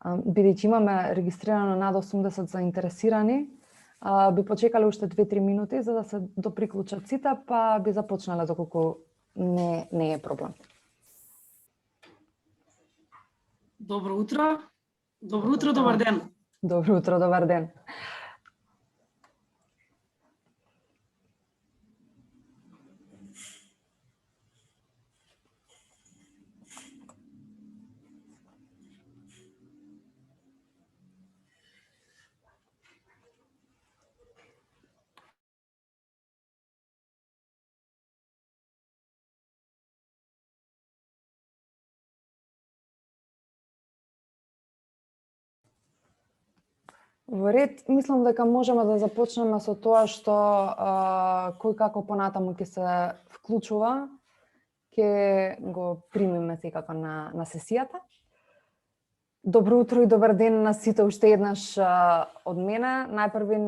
Бидејќи имаме регистрирано над 80 заинтересирани, би почекале уште 2-3 минути за да се доприклучат сите, па би започнале доколку не е проблем. Добро утро. Добро утро, добар ден. Добро утро, добар ден. Во ред, мислам дека можеме да започнеме со тоа што кој како понатаму ќе се вклучува, ќе го примиме секако на сесијата. Добро утро и добар ден на сите уште еднаш од мене. Најпрви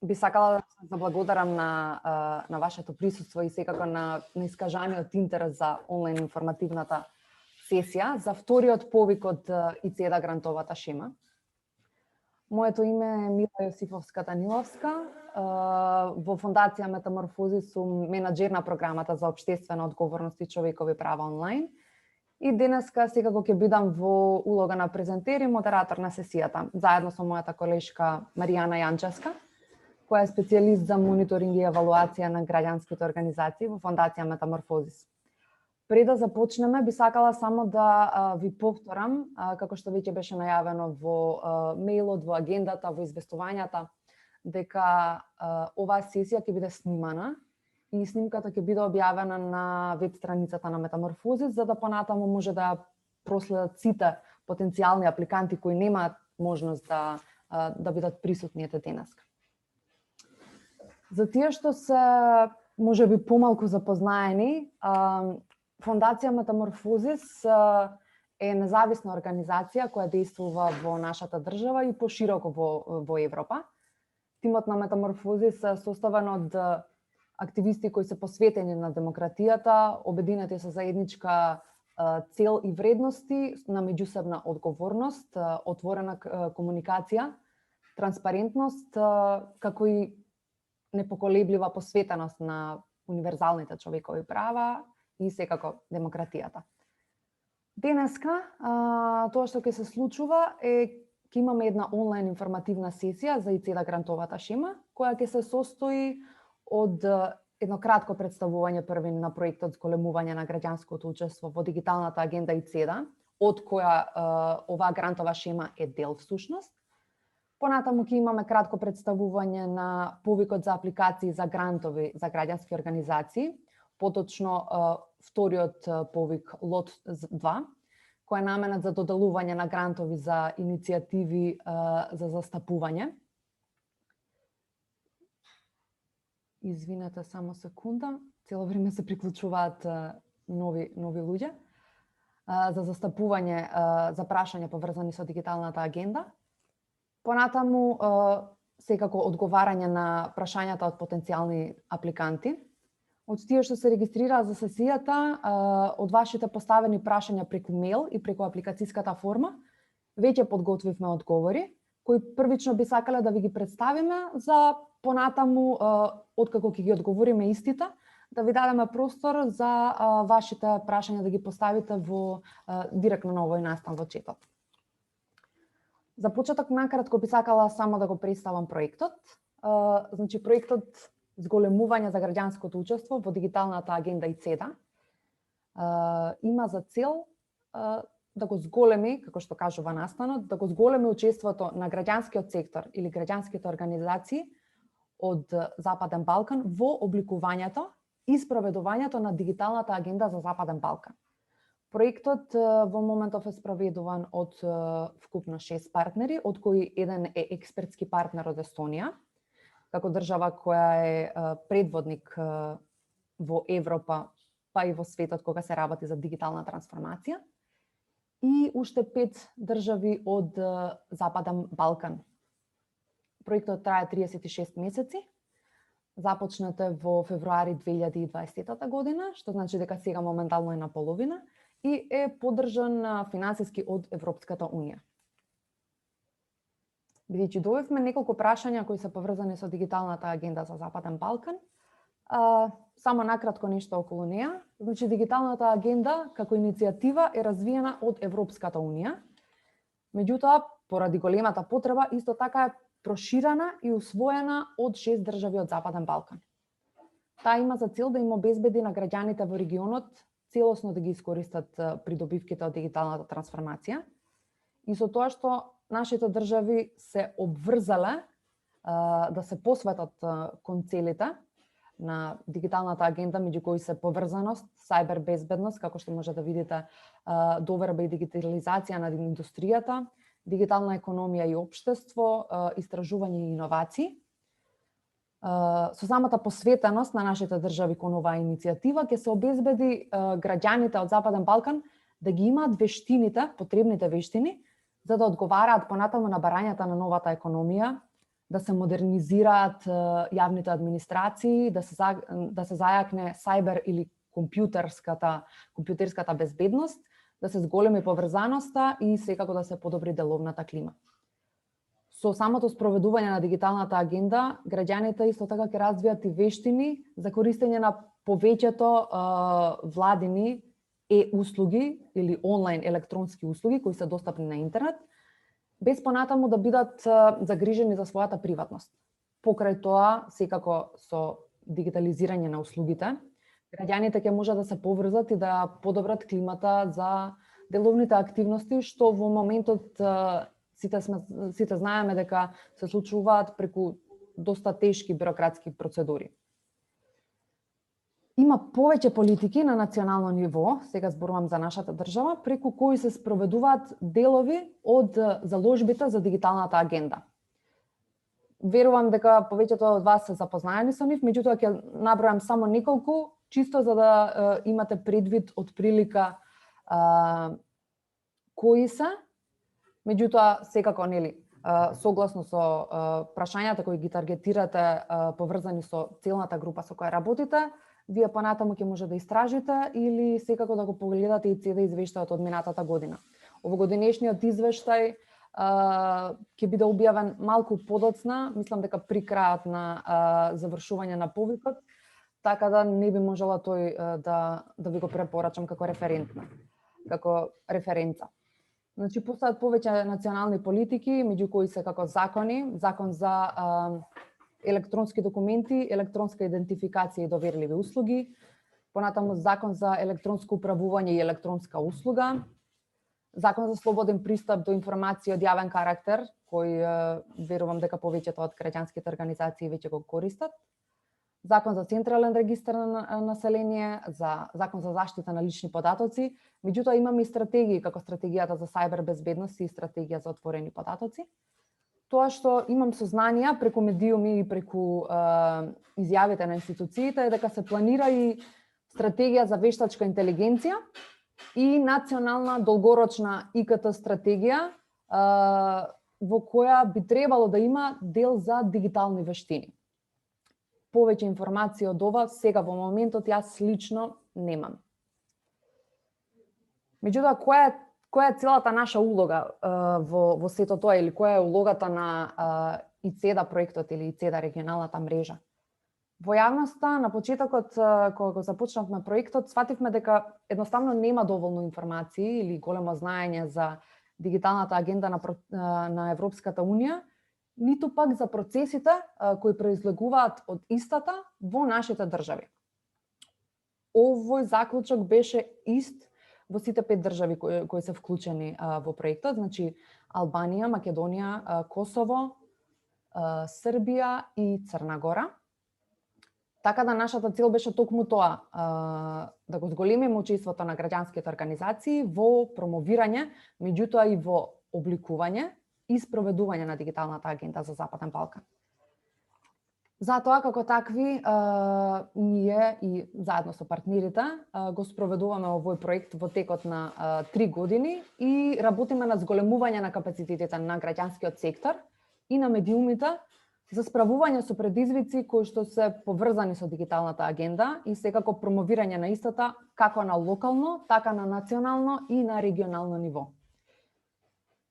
би сакала да се заблагодарам на вашето присуство и секако на искажаниот интерес за онлайн информативната сесија за вториот повик од ИЦЕДА грантовата шема. Моето име е Мила Јосифовска-Таниловска. Во Фондација Метаморфози сум менаџер на програмата за општествена одговорност и човекови права онлайн. И денеска секако ќе бидам во улога на презентер и модератор на сесијата, заедно со мојата колешка Маријана Јанчевска, која е специјалист за мониторинг и евалуација на граѓанските организации во Фондација Метаморфозис. Пред да започнеме, би сакала само да ви повторам, како што веќе беше најавено во мејлот, во агендата, во известувањата, дека оваа сесија ќе биде снимана и снимката ќе биде објавена на веб страницата на Метаморфозис, за да понатаму може да проследат сите потенцијални апликанти кои немаат можност да бидат присутни денеска. За тие што се можеби помалку запознаени, Фондација Метаморфозис е независна организација која действува во нашата држава и пошироко во Европа. Тимот на Метаморфозис е составен од активисти кои се посветени на демократијата, обединети со заедничка цел и вредности, на меѓусебна одговорност, отворена комуникација, транспарентност, како и непоколеблива посветеност на универзалните човекови права и секако демократијата. Денеска, тоа што ќе се случува е ќе имаме една онлайн информативна сесија за ИЦЕДА грантовата шема, која ќе се состои од едно кратко представување први на проектот зголемување на граѓанското учество во дигиталната агенда ИЦЕДА, од која оваа грантова шема е дел всушност. Понатаму ќе имаме кратко представување на повикот за апликации за грантови за граѓански организации, поточно вториот повик лот 2, кој е наменет за доделување на грантови за иницијативи за застапување. Извинете само секунда, цело време се приклучуваат нови луѓе. За застапување за прашања поврзани со дигиталната агенда. Понатаму секако одговарање на прашањата од потенцијални апликанти. Од тие што се регистрираа за сесијата, од вашите поставени прашања преку мејл и преку апликацијската форма, веќе подготвивме одговори, кои првично би сакале да ви ги представиме за понатаму, откако ќе ги одговориме истите, да ви дадеме простор за вашите прашања да ги поставите директно на овој настан во четот. За почеток накратко би сакала само да го представам проектот. Значи, проектот зголемување за граѓанското учество во дигиталната агенда ИЦЕДА има за цел да го зголеми, како што кажува настанот, да го зголеми учеството на граѓанскиот сектор или граѓанските организации од Западен Балкан во обликувањето и спроведувањето на дигиталната агенда за Западен Балкан. Проектот во моментов е спроведуван од вкупно 6 партнери, од кои еден е експертски партнер од Естонија, како држава која е предводник во Европа, па и во светот кога се работи за дигитална трансформација, и уште 5 држави од Западен Балкан. Проектот трае 36 месеци, започнат е во февруари 2020 година, што значи дека сега моментално е на половина, и е поддржан финансиски од Европската Унија. Бидејќи добивме неколку прашања кои се поврзани со дигиталната агенда за Западен Балкан, само накратко нешто околу неа. Значи, дигиталната агенда како иницијатива е развиена од Европската Унија. Меѓутоа, поради големата потреба, исто така е проширена и усвоена од 6 држави од Западен Балкан. Таа има за цел да им обезбеди на граѓаните во регионот целосно да ги искористат придобивките од дигиталната трансформација и со тоа што нашите држави се обврзале да се посветат кон целите на дигиталната агенда, меѓу кои се поврзаност, сајбер безбедност, како што може да видите, доверба и дигитализација на индустријата, дигитална економија и општество, истражување и иновации. Со самата посветеност на нашите држави кон оваа иницијатива ќе се обезбеди граѓаните од Западен Балкан да ги имаат вештините, потребните вештини, за да одговараат понатаму на барањата на новата економија, да се модернизираат јавните администрации, да се зајакне сајбер или компјутерската безбедност, да се зголеми поврзаноста и секако да се подобри деловната клима. Со самото спроведување на дигиталната агенда, граѓаните исто така ќе развијат и вештини за користење на повеќето владини услуги или онлайн електронски услуги кои се достапни на интернет, без понатаму да бидат загрижени за својата приватност. Покрај тоа, секако со дигитализирање на услугите, граѓаните ќе можат да се поврзат и да подобрат климата за деловните активности, што во моментот сите знаеме дека се случуваат преку доста тешки бюрократски процедури. Има повеќе политики на национално ниво, сега зборувам за нашата држава, преку кои се спроведуваат делови од заложбите за дигиталната агенда. Верувам дека повеќето од вас се запознаени со нив, меѓутоа ќе набројам само неколку, чисто за да имате предвид од прилика кои се. Меѓутоа, секако, нели, согласно со прашањата кои ги таргетирате, поврзани со целната група со која работите, вие понатаму ќе може да истражите или секако да го погледате и CD извештајот од минатата година. Овогодинешниот извештај ќе биде објавен малку подоцна, мислам дека при крајот на завршување на повикот, така да не би можела тој да ви го препорачам како референца. Значи, постојат повеќе национални политики, меѓу кои се како закони, закон за електронски документи, електронска идентификација и доверливи услуги, понатаму закон за електронско управување и електронска услуга, закон за слободен пристап до информации од јавен карактер, кој верувам дека повеќето од граѓанските организации веќе го користат, закон за централен регистар на население, закон за заштита на лични податоци, меѓутоа имаме и стратегии како стратегијата за сајбер безбедност и стратегија за отворени податоци. Тоа што имам сознанија преку медиуми и преку изјавите на институциите е дека се планира и стратегија за вештачка интелигенција и национална долгорочна ИКТ стратегија во која би требало да има дел за дигитални вештини. Повеќе информации од ова сега во моментот јас лично немам. Меѓутоа, која е целата наша улога во сето тоа или која е улогата на ИЦЕДА проектот или ИЦЕДА регионалната мрежа? Во јавноста на почетокот кога го започнавме проектот, свативме дека едноставно нема доволно информации или големо знаење за дигиталната агенда на Европската Унија, ниту пак за процесите кои произлегуваат од истата во нашите држави. Овој заклучок беше ист во сите 5 држави кои се вклучени во проектот, значи Албанија, Македонија, Косово, Србија и Црна Гора. Така да нашата цел беше токму тоа, да го зголемиме учеството на граѓанските организации во промовирање, меѓутоа и во обликување и спроведување на дигиталната агенда за Западен Балкан. Затоа, како такви, ние и заедно со партнерите го спроведуваме овој проект во текот на 3 години и работиме на зголемување на капацитетите на граѓанскиот сектор и на медиумите за справување со предизвици кои што се поврзани со дигиталната агенда и секако промовирање на истата како на локално, така на национално и на регионално ниво.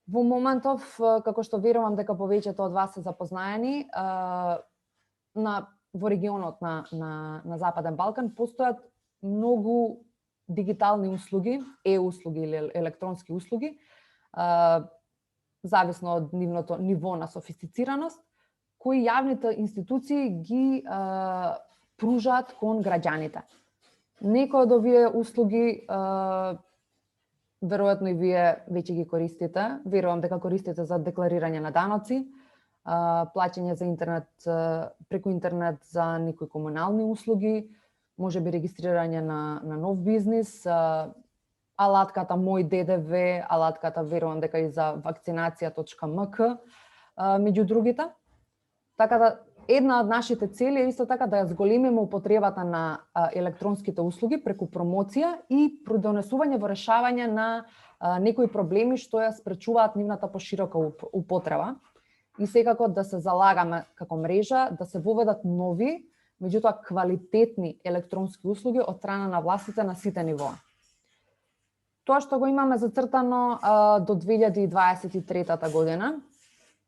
Во моментов, како што верувам дека повеќето од вас се запознаени, во регионот на Западен Балкан постојат многу дигитални услуги, услуги или електронски услуги, зависно од нивното ниво на софистицираност, кои јавните институции ги пружаат кон граѓаните. Некои од овие услуги веројатно и вие веќе ги користите. Верувам дека користите за декларирање на даноци, плаќање за интернет, преку интернет за некои комунални услуги, можеби регистрирање на нов бизнис, алатката Мој ДДВ, алатката верувам дека и за вакцинација.мк, меѓу другите. Така да, една од нашите цели е исто така да ја зголемиме употребата на електронските услуги преку промоција и придонесување во решавање на некои проблеми што ја спречуваат нивната поширока употреба. И секако да се залагаме како мрежа да се воведат нови, меѓутоа квалитетни електронски услуги од страна на властите на сите нивоа. Тоа што го имаме зацртано до 2023 година,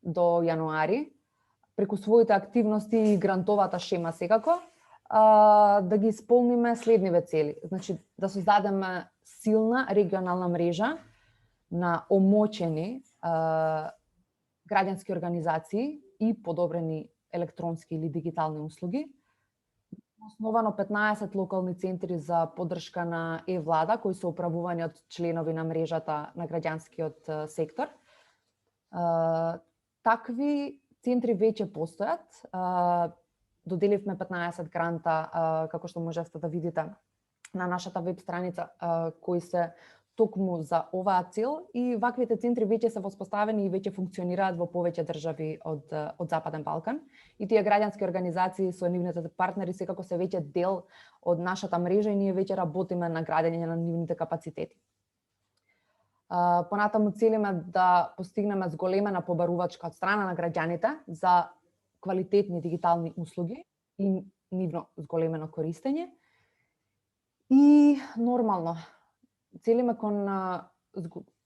до јануари, преку своите активности и грантовата шема секако, да ги исполниме следниве цели. Значи, да создадеме силна регионална мрежа на омоќени граѓански организации и подобрени електронски или дигитални услуги. Основано 15 локални центри за поддршка на влада кои се управувани од членови на мрежата на граѓанскиот сектор. Такви центри веќе постојат. Доделивме 15 гранта, како што можете да видите на нашата веб страница, кои се токму за оваа цел, и ваквите центри веќе се воспоставени и веќе функционираат во повеќе држави од Западен Балкан. И тие граѓански организации со нивните партнери секако се веќе дел од нашата мрежа и ние веќе работиме на градење на нивните капацитети. Понатаму целиме да постигнеме зголемена побарувачка од страна на граѓаните за квалитетни дигитални услуги и нивно зголемено користење. И нормално целиме кон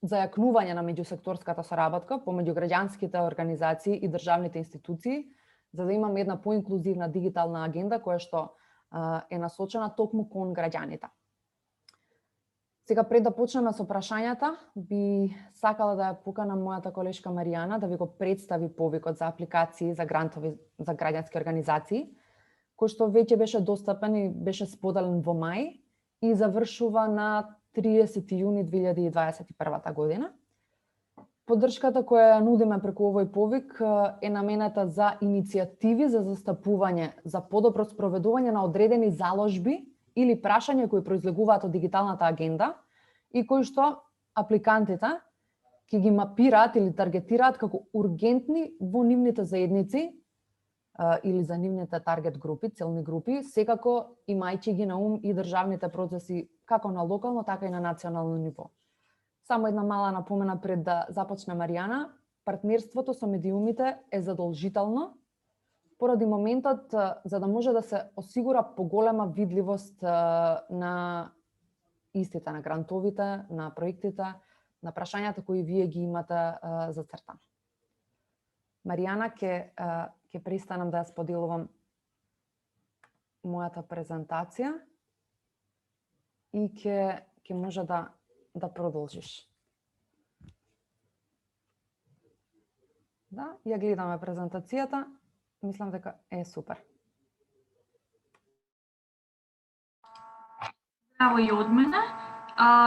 зајакнување на меѓусекторската соработка помеѓу граѓанските организации и државните институции, за да имаме една поинклузивна дигитална агенда која што е насочена токму кон граѓаните. Сега, пред да почнеме со прашањата, би сакала да ја поканам мојата колешка Маријана да ви го представи повикот за апликации за грантови за граѓански организации, кој што веќе беше достапен и беше споделен во мај и завршува на 30 јуни 2021 година. Поддршката која ја нудиме преку овој повик е намената за иницијативи за застапување за подобро спроведување на одредени заложби или прашања кои произлегуваат од дигиталната агенда и кои што апликантите ќе ги мапираат или таргетираат како ургентни во нивните заедници или за нивните таргет групи, целни групи, секако имајќи ги на ум и државните процеси како на локално, така и на национално ниво. Само една мала напомена пред да започне Маријана, партнерството со медиумите е задолжително поради моментот за да може да се осигура поголема видливост на истите, на грантовите, на проектите, на прашањата кои вие ги имате зацртано. Маријана, ќе престанам да ја споделувам мојата презентација и ќе може да продолжиш. Да, ја гледаме презентацијата. Мислам дека е супер. Здраво и од мене.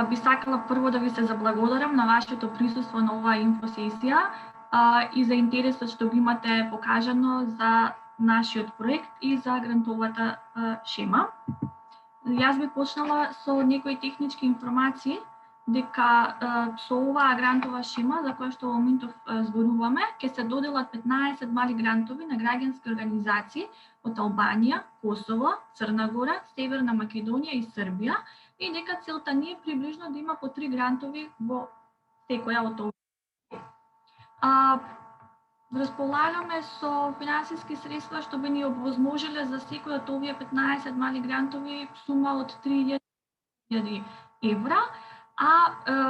Би сакала прво да ви се заблагодарам на вашето присуство на оваа инфосесија и за интересот што го имате покажано за нашиот проект и за грантовата шема. Јас би почнала со некои технички информации дека со оваа грантова шема за која што во моментов зборуваме, ќе се доделат 15 мали грантови на граѓански организации од Албанија, Косово, Црна Гора, Северна Македонија и Србија, и дека целта ни е приближно да има по 3 грантови во секоја од овие. Располагаме со финансиски средства што би ни овозможиле за секој од овие 15 мали грантови сума од 3000 евра.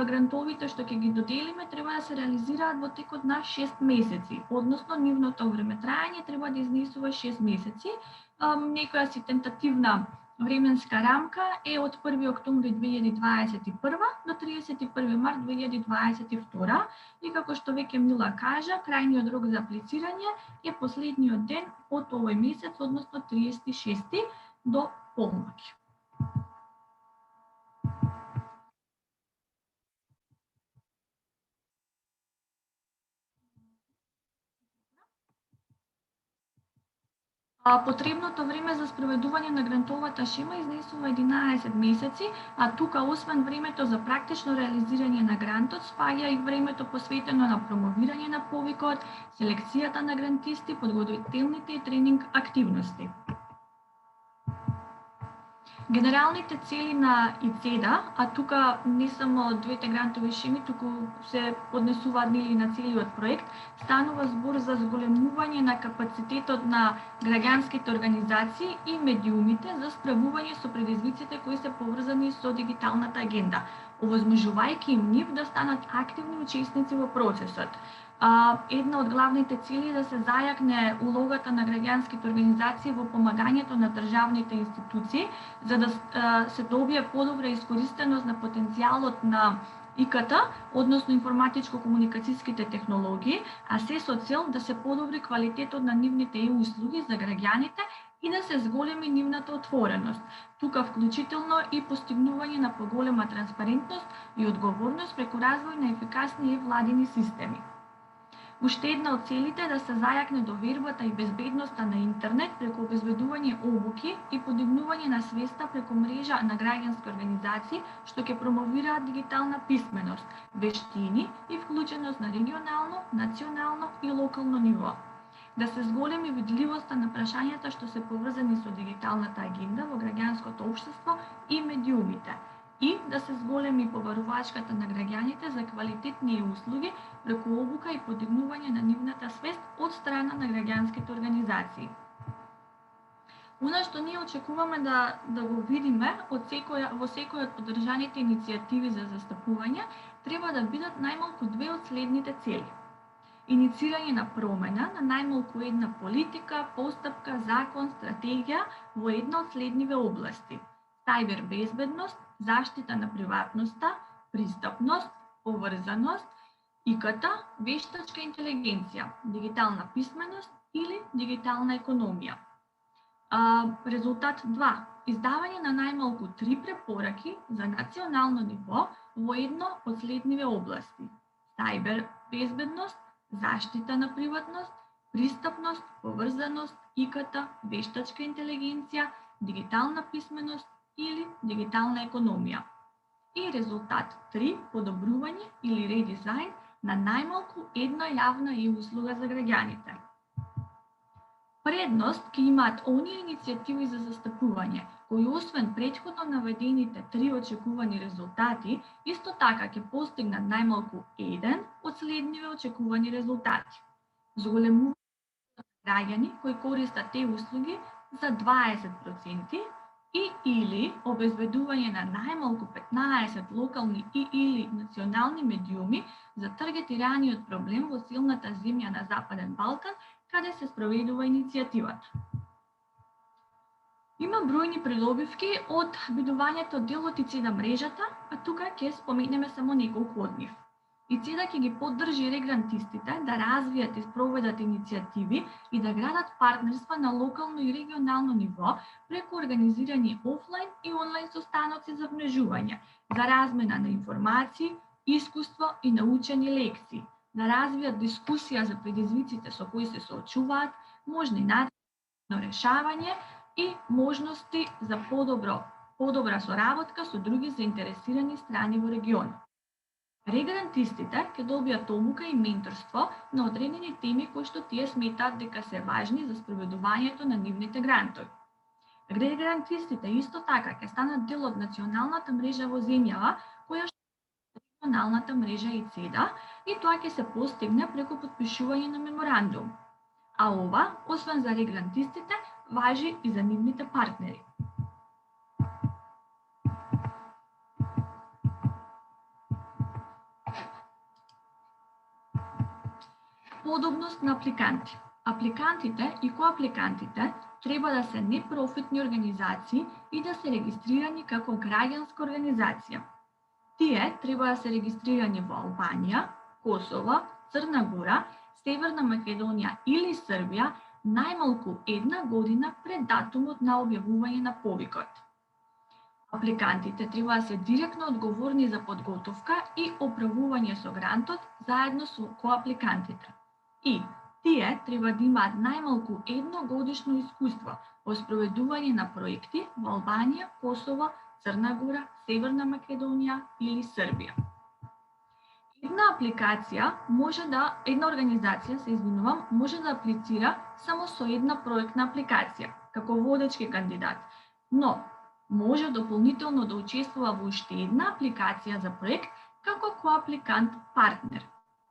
грантовите што ќе ги доделиме треба да се реализираат во текот на 6 месеци, односно нивното времетраење треба да изнесува 6 месеци. Некоја си тентативна временска рамка е од 1 октомври 2021 до 31 март 2022 и како што веќе Мила кажа, крајниот рок за аплицирање е последниот ден од овој месец, односно 36 до полноќ. Потребното време за спроведување на грантовата шема изнесува 11 месеци, а тука освен времето за практично реализирање на грантот, спаѓа и времето посветено на промовирање на повикот, селекцијата на грантисти, подготвителните и тренинг активности. Генералните цели на ИЦЕДА, а тука не само двете грантови шеми, туку се поднесуваат нели на целиот проект, станува збор за зголемување на капацитетот на граѓанските организации и медиумите за справување со предизвиците кои се поврзани со дигиталната агенда, овозможувајќи им нив да станат активни учесници во процесот. Една од главните цели е да се зајакне улогата на граѓанските организации во помагањето на државните институции, за да се добие подобра искористеност на потенцијалот на ИКТ, односно информатичко-комуникацијските технологии, а се со цел да се подобри квалитетот на нивните услуги за граѓаните и да се зголеми нивната отвореност. Тука вклучително и постигнување на поголема транспарентност и одговорност преку развој на ефикасни владини системи. Уште една од целите е да се зајакне довербата и безбедноста на интернет преку обезбедување обуки и подигнување на свеста преку мрежа на граѓански организации што ќе промовираат дигитална писменост, вештини и вклученост на регионално, национално и локално ниво. Да се зголеми видливоста на прашањата што се поврзани со дигиталната агенда во граѓанското општество и медиумите, и да се зголеми побарувачката на граѓаните за квалитетни услуги преку обука и подигнување на нивната свест од страна на граѓанските организации. Она што ние очекуваме да го видиме во секој од поддржаните иницијативи за застапување треба да бидат најмалку две од следните цели. Иницирање на промена на најмалку една политика, постапка, закон, стратегија во една од следниве области: сајбер безбедност, заштита на приватноста, пристапност, поврзаност, ИКТ, вештачка интелигенција, дигитална писменост или дигитална економија. Резултат 2. Издавање на најмалку 3 препораки за национално ниво во едно од следниве области: сајбер безбедност, заштита на приватност, пристапност, поврзаност, ИКТ, вештачка интелигенција, дигитална писменост или дигитална економија. И резултат 3. Подобрување или редизајн на најмалку една јавна услуга за граѓаните. Предност ќе имаат оние иницијативи за застапување, кои освен претходно наведените 3 очекувани резултати, исто така ќе постигнат најмалку еден од следниве очекувани резултати: зголемување на граѓани кои користат тие услуги за 20% и или обезбедување на најмалку 15 локални и или национални медиуми за таргетираниот проблем во силната земја на Западен Балкан, каде се спроведува иницијативата. Има бројни придобивки од бидувањето дел од ИЦЕДА мрежата, а тука ќе споменеме само неколку од нив. ИЦЕДА ќе ги поддржи регрантистите да развијат и спроведат иницијативи и да градат партнерства на локално и регионално ниво преку организирање офлайн и онлайн состаноци за вмрежување, за размена на информации, искуство и научени лекции, да развијат дискусија за предизвиците со кои се соочуваат, можни начини на решавање и можности за подобра соработка со други заинтересирани страни во регионот. Регрантистите ќе добијат обука и менторство на одредени теми кои што тие сметаат дека се важни за спроведувањето на нивните грантови. Регрантистите исто така ќе станат дел од националната мрежа во земјава, која што е регионалната мрежа ИЦЕДА, и тоа ќе се постигне преку потпишување на меморандум. А ова, освен за регрантистите, важи и за нивните партнери. Подобност на апликанти. Апликантите и коапликантите треба да се непрофитни организации и да се регистрирани како граѓанска организација. Тие треба да се регистрирани во Албанија, Косово, Црна Гора, Северна Македонија или Србија најмалку 1 година пред датумот на објавување на повикот. Апликантите треба да се директно одговорни за подготовка и оправување со грантот заедно со коапликантите. И тие треба да имаат најмалку 1 годишно искуство во спроведување на проекти во Албанија, Косово, Црна Гора, Северна Македонија или Србија. Една организација, може да аплицира само со една проектна апликација, како водечки кандидат, но може дополнително да учествува во уште една апликација за проект како коапликант партнер,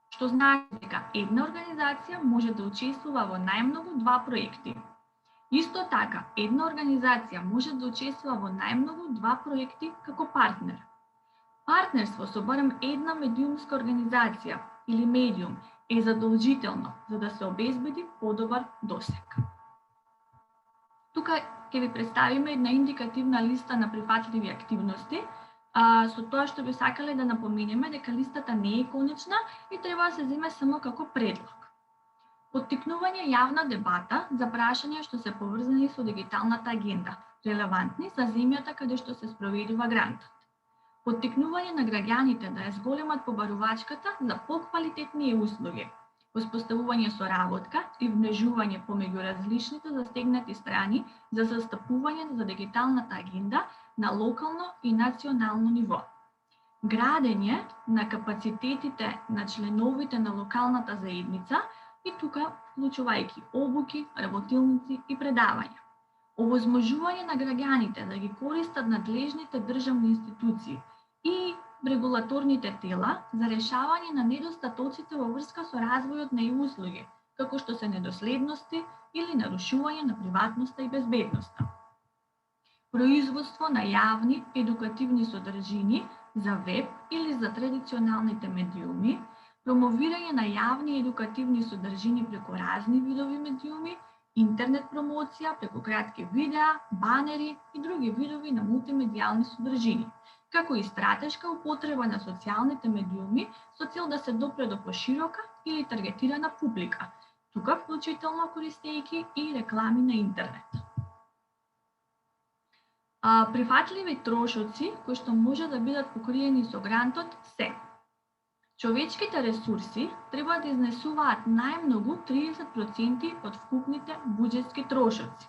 што значи дека една организација може да учествува во најмногу 2 проекти. Исто така, една организација може да учествува во најмногу 2 проекти како партнер. Партнерство со барем една медиумска организација или медиум е задолжително за да се обезбеди подобар досег. Тука ќе ви представиме една индикативна листа на прифатливи активности. Со тоа што би сакале да напоменеме дека листата не е конечна и треба да се земе само како предлог. Поттикнување јавна дебата за прашања што се поврзани со дигиталната агенда, релевантни за земјата каде што се спроведува грантот. Поттикнување на граѓаните да ја зголемат побарувачката за поквалитетни услуги, воспоставување соработка и вмрежување помеѓу различните застегнати страни за застапување за дигиталната агенда на локално и национално ниво. Градење на капацитетите на членовите на локалната заедница и тука вклучувајќи обуки, работилници и предавања. Овозможување на граѓаните да ги користат надлежните државни институции и регулаторните тела за решавање на недостатоците во врска со развојот на услуги, како што се недоследности или нарушување на приватноста и безбедноста. Производство на јавни едукативни содржини за веб или за традиционалните медиуми, промовирање на јавни едукативни содржини преку разни видови медиуми, интернет промоција преку кратки видеа, банери и други видови на мултимедијални содржини, како и стратешка употреба на социјалните медиуми со цел да се допре до поширока или таргетирана публика, тука вклучително користејќи и реклами на интернет. Прифатливи трошоци кои што може да бидат покриени со грантот се: човечките ресурси треба да изнесуваат најмногу 30% од вкупните буџетски трошоци.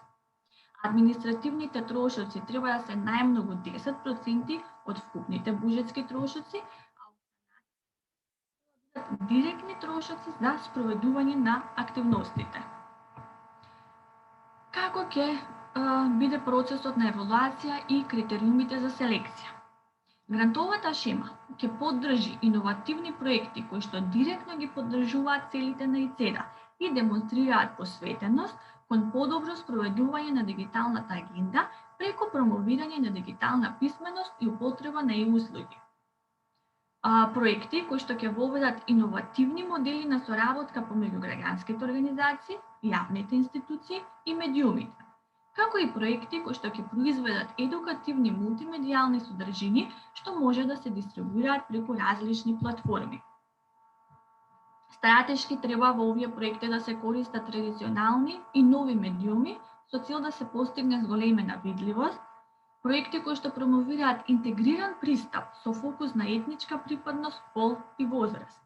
Административните трошоци треба да се најмногу 10% од вкупните буџетски трошоци, а директни трошоци за спроведување на активностите. Како ќе биде процесот на евалуација и критериумите за селекција? Грантовата шема ќе поддржи иновативни проекти кои што директно ги поддржуваат целите на ИЦЕДА и демонстрираат посветеност кон подобро спроведување на дигиталната агенда преку промовирање на дигитална писменост и употреба на услуги. Проекти кои што ќе воведат иновативни модели на соработка помеѓу граѓанските организации, јавните институции и медиумите, како и проекти кои што ќе произведат едукативни мултимедијални содржини што може да се дистрибуираат преку различни платформи. Стратешки треба во овие проекти да се користат традиционални и нови медиуми со цел да се постигне зголемена видливост, проекти кои што промовираат интегриран пристап со фокус на етничка припадност, пол и возраст,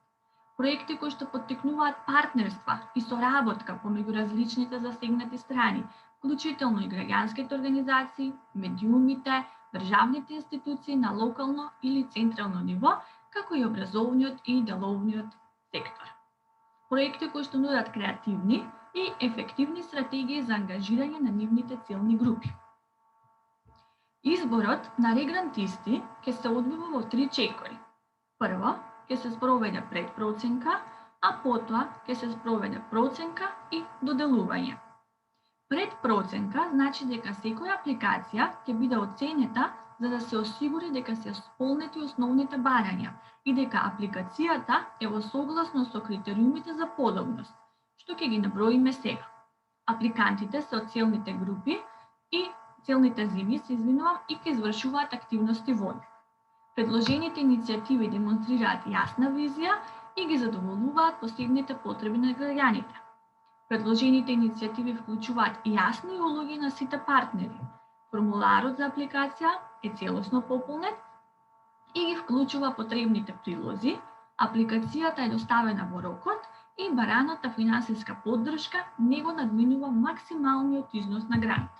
проекти кои што поттикнуваат партнерства и соработка помеѓу различните засегнати страни, вклучително и граѓанските организации, медиумите, државните институции на локално или централно ниво, како и образовниот и деловниот сектор. Проекти кои што нудат креативни и ефективни стратегии за ангажирање на нивните целни групи. Изборот на регрантисти ќе се одвива во 3 чекори. Прво, ќе се спроведе предпроценка, а потоа ќе се спроведе проценка и доделување. Предпроценка значи дека секоја апликација ќе биде оценета за да се осигури дека се исполнети основните барања и дека апликацијата е во согласно со критериумите за подобност, што ќе ги наброиме сега. Апликантите се од целните групи и целните зими, и ќе извршуваат активности во нив. Предложените иницијативи демонстрираат јасна визија и ги задоволуваат посебните потреби на граѓаните. Предложените иницијативи вклучуваат јасни улоги на сите партнери. Формуларот за апликација е целосно пополнет и ги вклучува потребните прилози, апликацијата е доставена во рокот и бараната финансиска поддршка не го надминува максималниот износ на грант.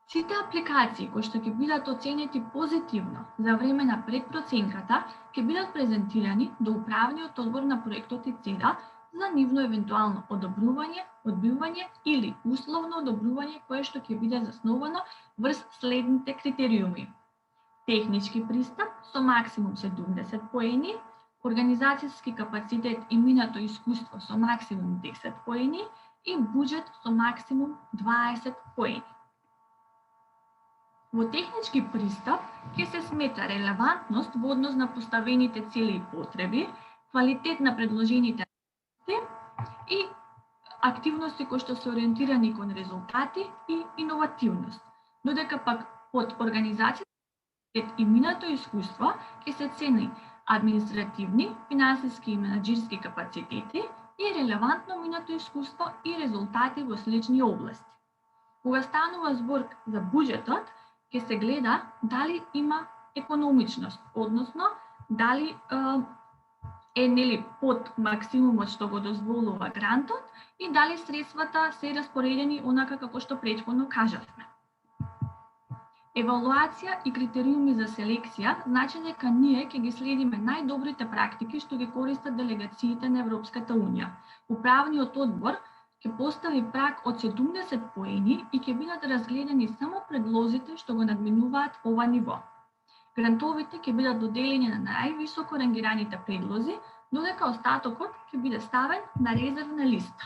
Сите апликации кои што ќе бидат оценети позитивно за време на предпроценката ќе бидат презентирани до управниот одбор на проектот ИЦЕДА за нивно евентуално одобрување, одбивање или условно одобрување кое што ќе биде засновано врз следните критериуми: технички пристап со максимум 70 поени, организацијски капацитет и минато искуство со максимум 10 поени и буџет со максимум 20 поени. Во технички пристап ќе се смета релевантност во однос на поставените цели и потреби, квалитет на предложените и активности кои што се ориентирани кон резултати и иновативност, додека пак под организација и минато искуство ќе се цени административни, финансиски и менаџерски капацитети и релевантно минато искуство и резултати во слични области. Кога станува збор за буџетот, ќе се гледа дали има економичност, односно дали е под максимумот што го дозволува грантот и дали средствата се распоредени онака како што претходно кажавме. Евалуација и критериуми за селекција значи дека ние ќе ги следиме најдобрите практики што ги користат делегациите на Европската Унија. Управниот одбор ќе постави праг од 70 поени и ќе бидат разгледани само предлозите што го надминуваат ова ниво. Грантовите ќе бидат доделени на највисоко рангираните предлози, додека остатокот ќе биде ставен на резервна листа.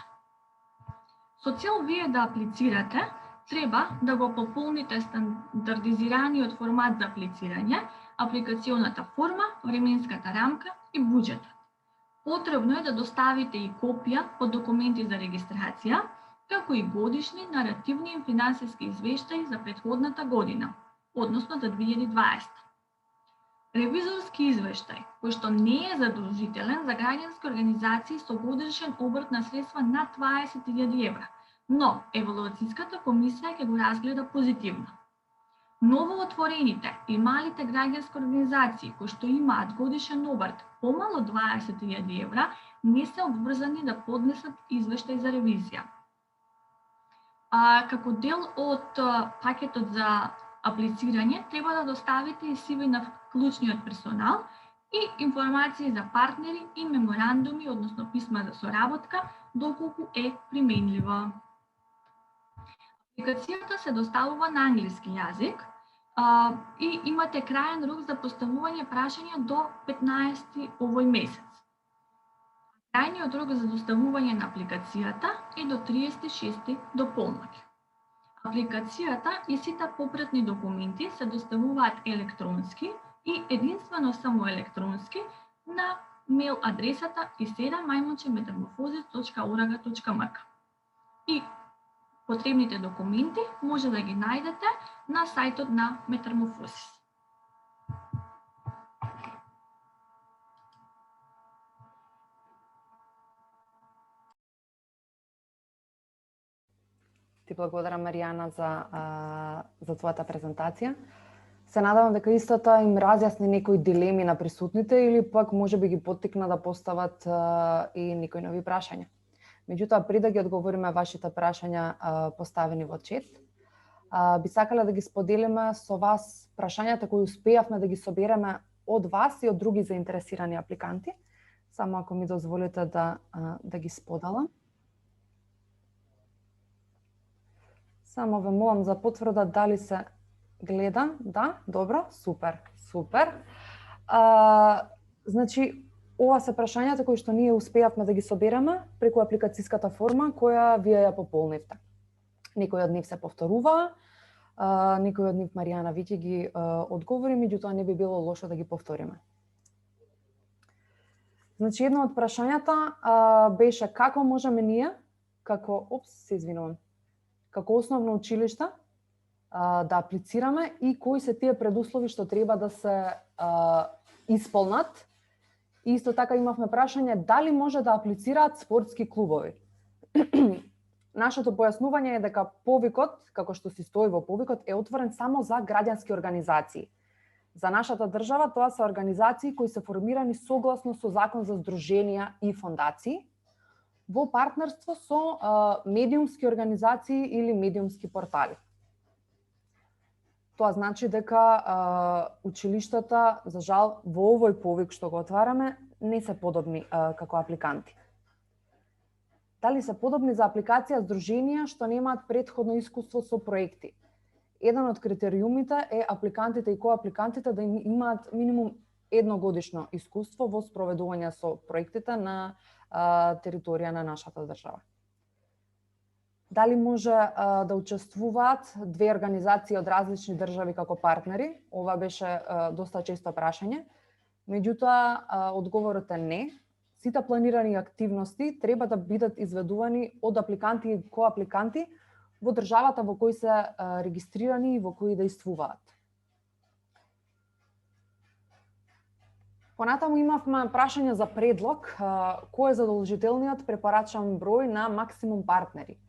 Со цел вие да аплицирате, треба да го пополните стандардизираниот формат за аплицирање, апликационата форма, временската рамка и буџетот. Потребно е да доставите и копија од документи за регистрација, како и годишни наративни и финансиски извештаи за претходната година, односно за 2020. Ревизорски извештај, кој што не е задолжителен за граѓански организации со годишен обрт на средства над 20.000 евра, но евалуацијската комисија ќе го разгледа позитивно. Новоотворените и малите граѓански организации кои што имаат годишен обрт помало 20.000 евра не се обврзани да поднесат извештај за ревизија. Како дел од пакетот за аплицирање треба да доставите и CV на клучниот персонал и информации за партнери и меморандуми, односно писма за соработка, доколку е применливо. Апликацијата се доставува на англиски јазик и имате краен рок за поставување прашања до 15 овој месец. Крајниот рок за доставување на апликацијата е до 36 до полноќ. Апликацијата и сите попратни документи се доставуваат електронски и единствено само електронски на мејл адресата iseda@metamorphosis.org.mk. И потребните документи може да ги најдете на сајтот на Метаморфозис. Ти благодарам, Маријана, за твојата презентација. Се надевам дека истата им разјасни некои дилеми на присутните или пак може би ги поттикна да постават и некои нови прашања. Меѓутоа, пред да ги одговориме вашите прашања поставени во чет, би сакала да ги споделиме со вас прашањата кои успеавме да ги собереме од вас и од други заинтересирани апликанти. Само ако ми дозволите да ги споделам. Само ве молам за потврда дали се гледа. Да, добро, супер. Значи, ова се прашањата кои што ние успеавме да ги собереме преку апликацијската форма која вие ја пополнивте. Некои од нив се повторуваа, некои од нив Маријана веќе ги одговори, меѓутоа не би било лошо да ги повториме. Значи, едно од прашањата беше како можеме ние, како основно училиште, да аплицираме и кои се тие предуслови што треба да се исполнат. И исто така имавме прашање дали може да аплицираат спортски клубови. Нашето појаснување е дека повикот, како што си стои во повикот, е отворен само за граѓански организации. За нашата држава тоа се организации кои се формирани согласно со Закон за здруженија и фондации, во партнерство со медиумски организации или медиумски портали. Тоа значи дека училиштата, за жал, во овој повик што го отвараме, не се подобни како апликанти. Дали се подобни за апликација здруженија што немаат претходно искуство со проекти? Еден од критериумите е апликантите и коапликантите да имаат минимум едногодишно искуство во спроведување со проектите на територија на нашата држава. Дали може да учествуваат две организации од различни држави како партнери? Ова беше доста често прашање. Меѓутоа, одговорот е не. Сите планирани активности треба да бидат изведувани од апликанти и коапликанти во државата во кој се регистрирани и во кој действуваат. Понатаму имавме прашање за предлог, кој е задолжителниот препорачан број на максимум партнери.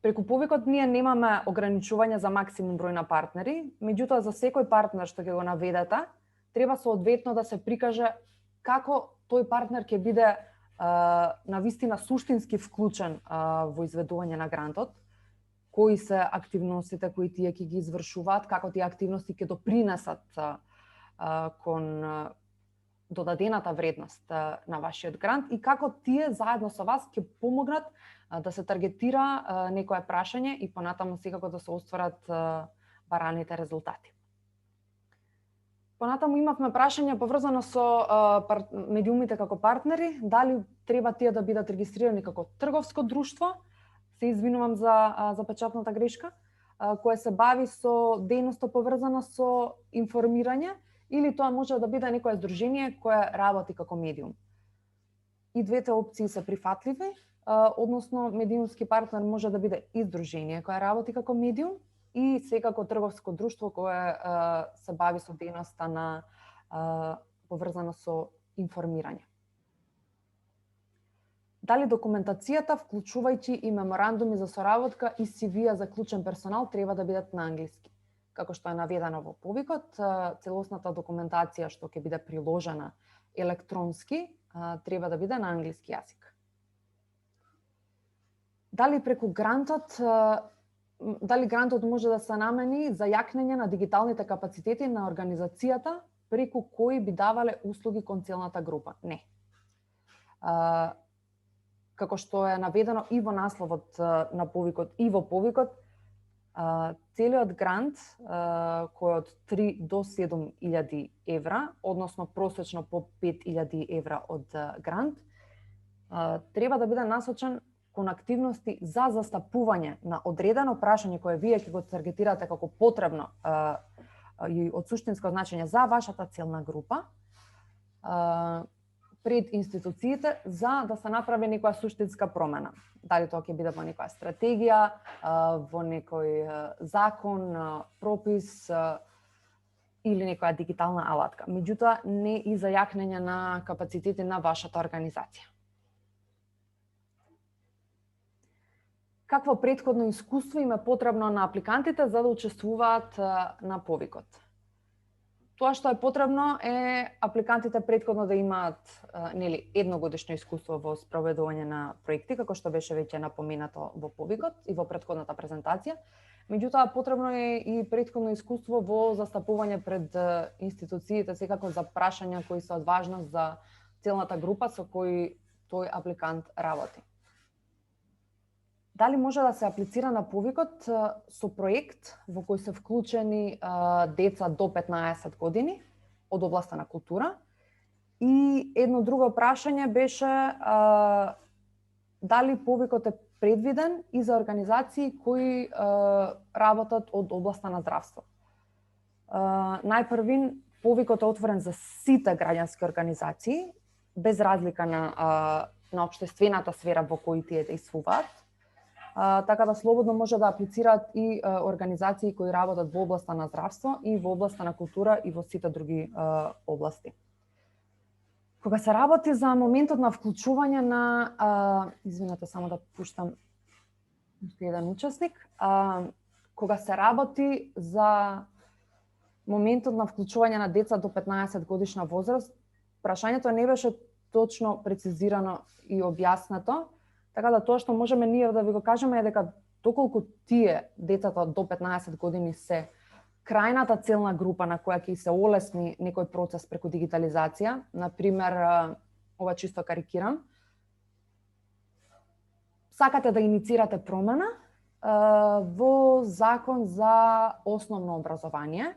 Преку повикот ние немаме ограничување за максимум број на партнери, меѓутоа за секој партнер што ќе го наведете, треба соодветно да се прикаже како тој партнер ќе биде навистина суштински вклучен во изведување на грантот, кои се активностите кои тие ќе ги извршуваат, како тие активности ќе допринесат кон додадената вредност на вашиот грант и како тие заедно со вас ќе помогнат да се таргетира некое прашање и понатаму секако да се остварат бараните резултати. Понатаму имавме прашање поврзано со медиумите како партнери, дали треба тие да бидат регистрирани како трговско друштво, се извинувам за печатната грешка, која се бави со дејноста поврзана со информирање, или тоа може да биде некое здружение кое работи како медиум. И двете опции се прифатливи, односно медиумски партнер може да биде и здружение кое работи како медиум, и секако трговско друштво кое се бави со дејноста на поврзана со информирање. Дали документацијата, вклучувајќи и меморандуми за соработка и CV-ја за клучен персонал, треба да бидат на англиски? Како што е наведено во повикот, целосната документација што ќе биде приложена електронски треба да биде на англиски јазик. Дали грантот може да се намени за јакнење на дигиталните капацитети на организацијата преку кои би давале услуги кон целната група? Не. Како што е наведено и во насловот на повикот и во повикот, целиот грант, кој од 3 до 7.000 евра, односно просечно по 5.000 евра од грант, треба да биде насочен кон активности за застапување на одредено прашање кое вие ќе го таргетирате како потребно и од суштинско значење за вашата целна група, пред институциите за да се направи некоја суштинска промена. Дали тоа ќе биде во некоја стратегија, во некој закон, пропис или некоја дигитална алатка. Меѓутоа, не и за јакнење на капацитети на вашата организација. Какво претходно искуство им е потребно на апликантите за да учествуваат на повикот? Тоа што е потребно е апликантите претходно да имаат едногодишно искуство во спроведување на проекти, како што беше веќе напоменато во повикот и во претходната презентација. Меѓутоа, потребно е и претходно искуство во застапување пред институциите, секако за прашања кои се од важност за целната група со кои тој апликант работи. Дали може да се аплицира на повикот со проект во кој се вклучени деца до 15 години од областа на култура? И едно друго прашање беше дали повикот е предвиден и за организации кои работат од областа на здравство. Најпрвин, повикот е отворен за сите граѓански организации, без разлика на општествената сфера во кои тие действуваат. Така да слободно може да аплицираат и организации кои работат во областа на здравство и во областа на култура и во сите други области. Кога се работи за моментот на вклучување на, извинете, само да пуштам еден учесник, кога се работи за моментот на вклучување на деца до 15 годишна возраст, прашањето не беше точно прецизирано и објаснето, така да тоа што можеме ние да ви го кажеме е дека доколку тие децата до 15 години се крајната целна група на која ќе се олесни некој процес преку дигитализација, например, ова чисто карикирам, сакате да иницирате промена во закон за основно образование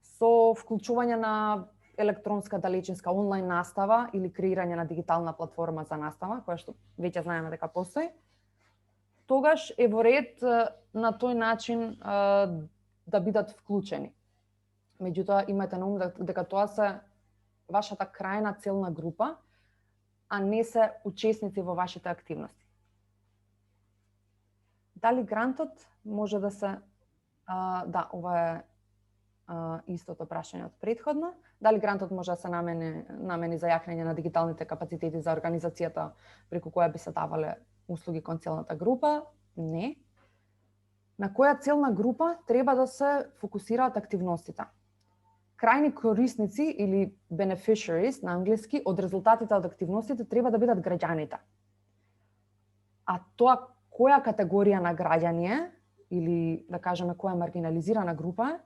со вклучување на електронска далечинска онлайн настава или креирање на дигитална платформа за настава, која што веќе знаеме дека постои, тогаш е во ред на тој начин да бидат вклучени. Меѓутоа, имате на ум дека тоа се вашата крајна целна група, а не се учесници во вашите активности. Дали грантот може да се... да, ова е истото прашање од предходно. Дали грантот може да се намени за јакнење на дигиталните капацитети за организацијата преку која би се давале услуги кон целната група? Не. На која целна група треба да се фокусираат активностите? Крајни корисници или beneficiaries на англиски од резултатите од активностите треба да бидат граѓаните. А тоа која категорија на граѓани е, или да кажеме која маргинализирана група е,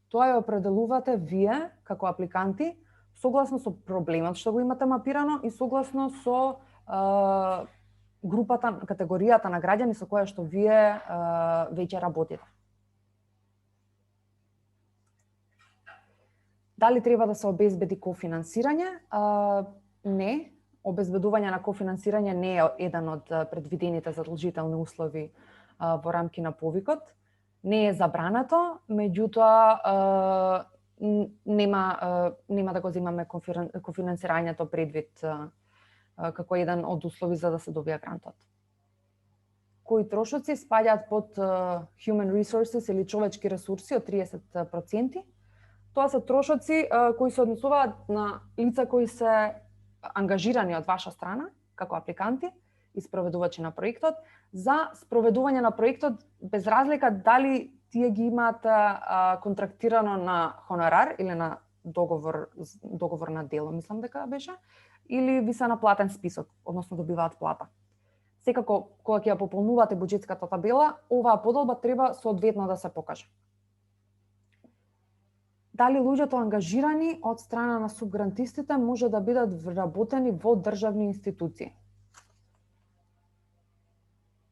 тоа ја определувате вие како апликанти согласно со проблемот што го имате мапирано и согласно со групата, категоријата на граѓани со која што вие веќе работите. Дали треба да се обезбеди кофинансирање? Не. Обезбедување на кофинансирање не е еден од предвидените задолжителни услови во рамки на повикот. Не е забрането, меѓутоа нема да го земаме кофинансирањето предвид како еден од услови за да се добија грантот. Кои трошоци спаѓаат под human resources или човечки ресурси од 30%? Тоа се трошоци кои се однесуваат на лица кои се ангажирани од ваша страна како апликанти и спроведувачи на проектот за спроведување на проектот без разлика дали тие ги имаат контрактирано на хонорар или на договор на дело, мислам дека беше, или ви се на платен список, односно добиваат плата. Секако, кога ќе ја пополнувате буџетската табела, оваа подолба треба соодветно да се покаже. Дали луѓето ангажирани од страна на субгрантистите може да бидат вработени во државни институции?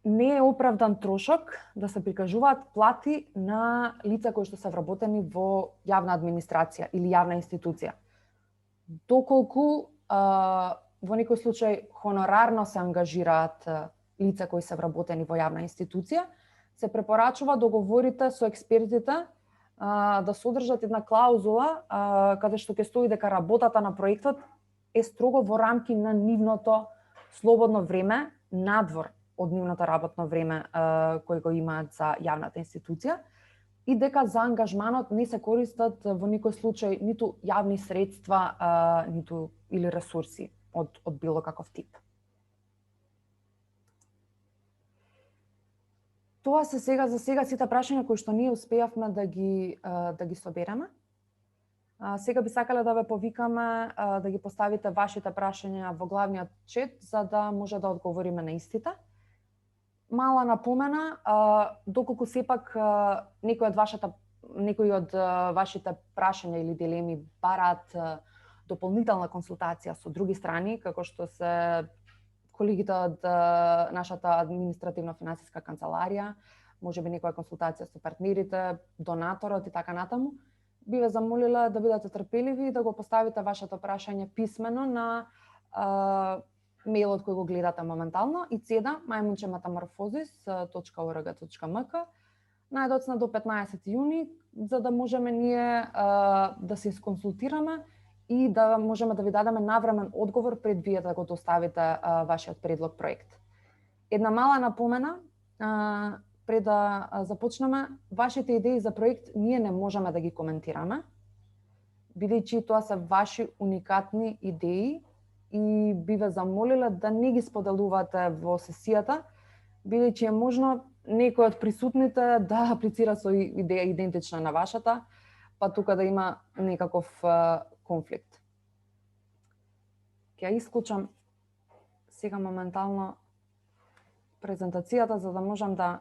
Не е оправдан трошок да се прикажуваат плати на лица кои што се вработени во јавна администрација или јавна институција. Доколку во некој случај хонорарно се ангажираат лица кои се вработени во јавна институција, се препорачува договорите со експертите да содржат една клаузула каде што ќе стои дека работата на проектот е строго во рамки на нивното слободно време надвор од нивното работно време кој го имаат за јавната институција и дека за ангажманот не се користат во никој случај ниту јавни средства, ниту или ресурси од било каков тип. Тоа се за сега сите прашања кои што ние успеавме да ги собереме. Сега би сакале да ве повикаме да ги поставите вашите прашања во главниот чет за да може да одговориме на истите. Мала напомена, доколку сепак некои од вашите прашања или дилеми бараат дополнителна консултација со други страни, како што се колегите од нашата административно-финансиска канцеларија, можеби некоја консултација со партнерите, донаторот и така натаму, би ве замолила да бидете трпеливи и да го поставите вашето прашање писмено на мејлот кој го гледате моментално и цеда maјмунчематаморфозис.org.mk најдоцна до 15 јуни, за да можеме ние да се исконсултираме и да можеме да ви дадеме навремен одговор пред вие да го доставите вашиот предлог проект. Една мала напомена, пред да започнеме, вашите идеи за проект ние не можеме да ги коментираме, бидејќи тоа се ваши уникатни идеи и би ве замолила да не ги споделувате во сесијата, бидејќи е можно некој од присутните да аплицира со идеја идентична на вашата, па тука да има некаков конфликт. Ќе ја исклучам сега моментално презентацијата за да можам да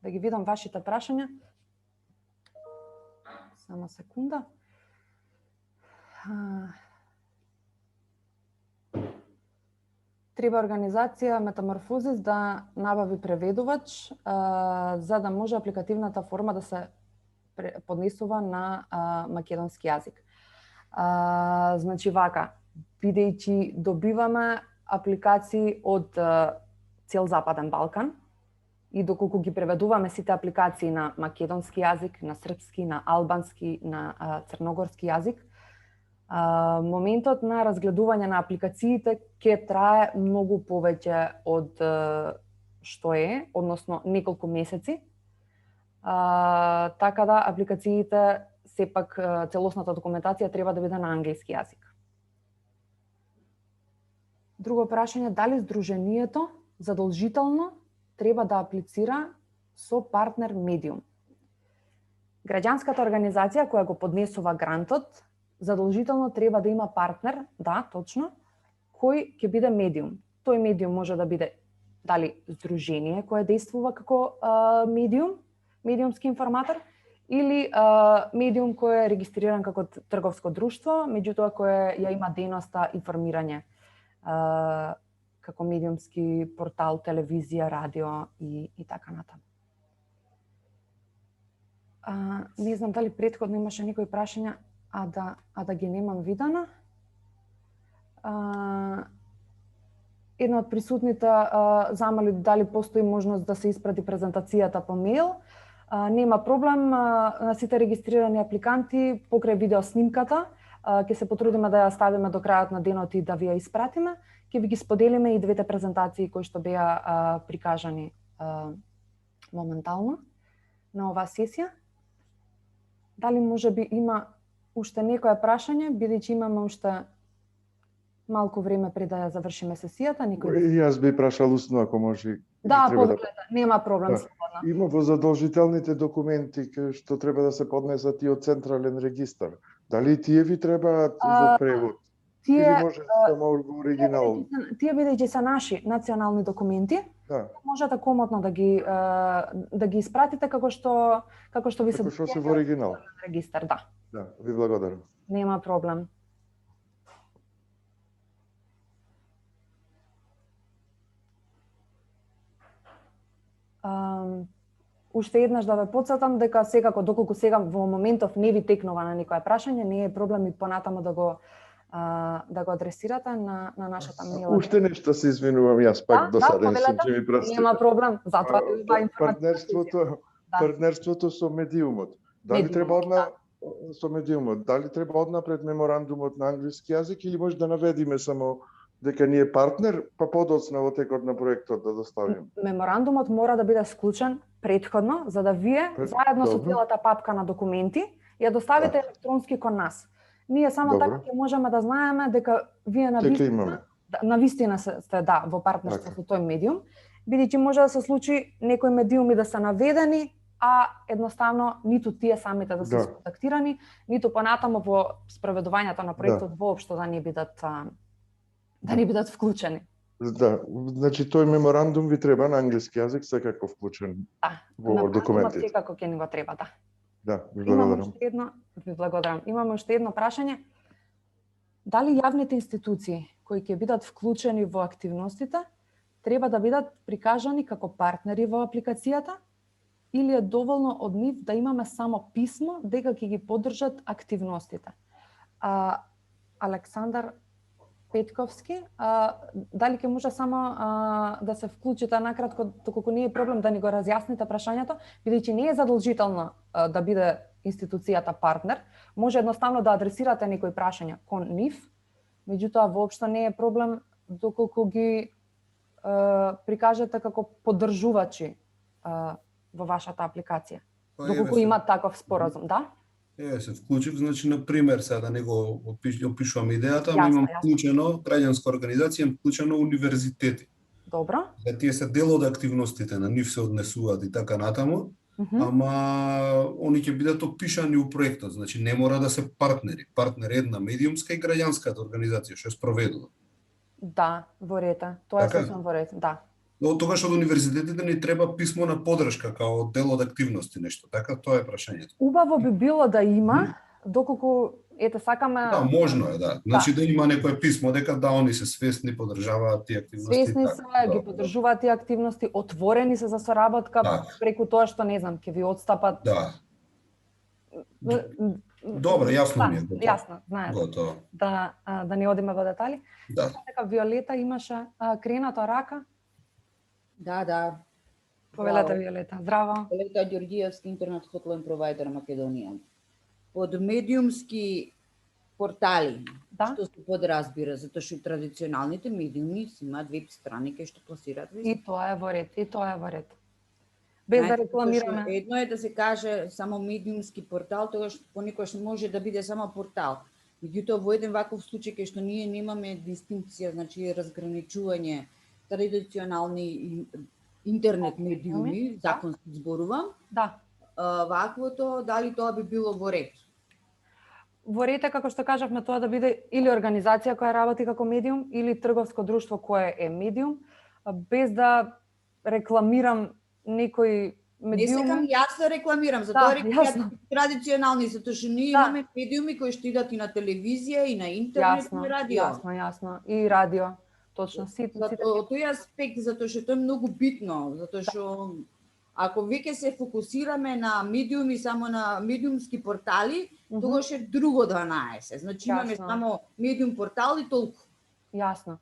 ги видам вашите прашања. Само секунда. Треба организација Метаморфозис да набави преведувач за да може апликативната форма да се поднесува на македонски јазик. Значи вака, бидејќи добиваме апликации од цел Западен Балкан и доколку ги преведуваме сите апликации на македонски јазик, на српски, на албански, на црногорски јазик, моментот на разгледување на апликациите ќе трае многу повеќе од што е, односно неколку месеци. Така да апликациите сепак целосната документација треба да биде на англиски јазик. Друго прашање, дали здруженијето задолжително треба да аплицира со партнер медиум? Граѓанската организација која го поднесува грантот задолжително треба да има партнер, да, точно, кој ќе биде медиум. Тој медиум може да биде дали здружение кое действува како медиум, медиумски информатор, или медиум кој е регистриран како трговско друштво, меѓутоа кој ја има дејноста информирање како медиумски портал, телевизија, радио и така натаму. Не знам дали претходно имаше некои прашања, а да ги немам видана. Една од присутните замоли дали постои можност да се испрати презентацијата по мејл. Нема проблем, на сите регистрирани апликанти покрај видеоснимката ќе се потрудиме да ја ставиме до крајот на денот и да ви ја испратиме. Ќе ви ги споделиме и двете презентации кои што беа прикажани моментално на оваа сесија. Дали можеби има уште некое прашање, бидејќи имаме уште малку време пред да ја завршиме сесијата, И јас би прашал устно ако може. Да, повелете, нема проблем, Да. слободно. Има во задолжителните документи што треба да се поднесат и од Централен регистар. Дали тие ви требаат во превод? Или Тие може само во оригинал? тие бидејќи се наши национални документи, Да. можете комотно да ги испратите како што ви се Како што се во оригинал. регистар, да. Да, ви благодарам. Нема проблем. Уште еднаш да ве потсетам дека секако доколку сега во моментов не ви текнува на некое прашање, не е проблем и понатаму да го адресирате на нашата мејл. Уште нешто се извинувам, јас пак досаден сум, ќе ми простите. Нема проблем, затоа ви ба Партнерството со медиумот. Дали треба со медиумот, дали треба однапред меморандумот на англиски јазик или може да наведиме само дека ни е партнер, па подоцна во текот на проектот да доставиме? Меморандумот мора да биде склучен претходно, за да вие заедно со целата папка на документи ја доставите електронски кон нас. Ние само така ќе можеме да знаеме дека вие на вистина сте во партнерство со тој медиум, бидејќи може да се случи некои медиуми да се наведени, а едноставно ниту тие самите да се контактирани, ниту понатаму во спроведувањето на проектот воопшто да не бидат вклучени. Да, значи тој меморандум ви треба на англиски јазик секако вклучен во документите. Секако ќе ни го треба, да. Да, ви благодарам. Ви благодарам. Имаме уште едно прашање. Дали јавните институции кои ќе бидат вклучени во активностите треба да бидат прикажани како партнери во апликацијата или е доволно од нив да имаме само писмо дека ќе ги поддржат активностите? Александар, Петковски. Дали ќе може само да се вклучите накратко, доколку не е проблем да ни го разјасните прашањето, бидејќи не е задолжително да биде институцијата партнер, може едноставно да адресирате некои прашања кон нив, меѓутоа воопшто не е проблем доколку ги прикажете како поддржувачи во вашата апликација. Доколку имат таков споразум, да? Се вклучив, значи, на пример, сега да не го опишувам идејата, Јасно, имам јасно. вклучено граѓанска организација, имам вклучено универзитети. Добро. Да тие се дел од активностите, на нив се однесуваат и така натаму, ама они ќе бидат опишани у проектот, значи не мора да се партнери. Партнер е една медиумска и граѓанската организација што спроведува. Да, во ред. Тоа е Така? сосем во ред, да. Но тогаш од универзитетите ни треба писмо на поддршка као дел од активности нешто, така тоа е прашањето. Убаво би било да има, доколку ете сакаме Да, можно е, да. Значи да има некое писмо дека да они се свесни, поддржаваат тие активности. свесни се, ги поддржуваат тие активности, отворени се за соработка Да. преку тоа што не знам, ќе ви отстапат. Да. Добро, јасно ми е. Да, јасно, знаеш. Готово. Да не одиме во детали. Да. Така Виолета имаше кренато рака. Да. Повелете Браво. Виолета. Здраво. Виолета Ѓорѓиевски, интернет хотлайн провайдер Македонија. Под медиумски портали, Да. што се подразбира, затоа што традиционалните медиуми си имаат веб страни кај што пласираат вести. И тоа е во ред, и тоа е во ред. Без да Знаете, затоа што рекламираме. Едно е да се каже само медиумски портал, тогаш понекогаш може да биде само портал. Меѓутоа во еден ваков случај кај што ние немаме дистинкција, значи разграничување традиционални и интернет медиуми, Да. законски зборувам, Да. ваквото, дали тоа би било во ред? Во ред е, како што кажавме, тоа да биде или организација која работи како медиум, или трговско друштво кое е медиум, без да рекламирам некој Не сакам медиум. јас да рекламирам, затоа Да, рекламирам јасно. традиционални, затоа што ние Да. имаме медиуми кои што идат и на телевизија, и на интернет, и на радио. Јасно. И радио. Точно, сите. Од тој аспект, затоа што тоа е многу битно, затоа што ако веќе се фокусираме на медиуми, само на медиумски портали, тогаш е друго 12. Значи имаме Јасно. само медиум портал и толку. Јасно.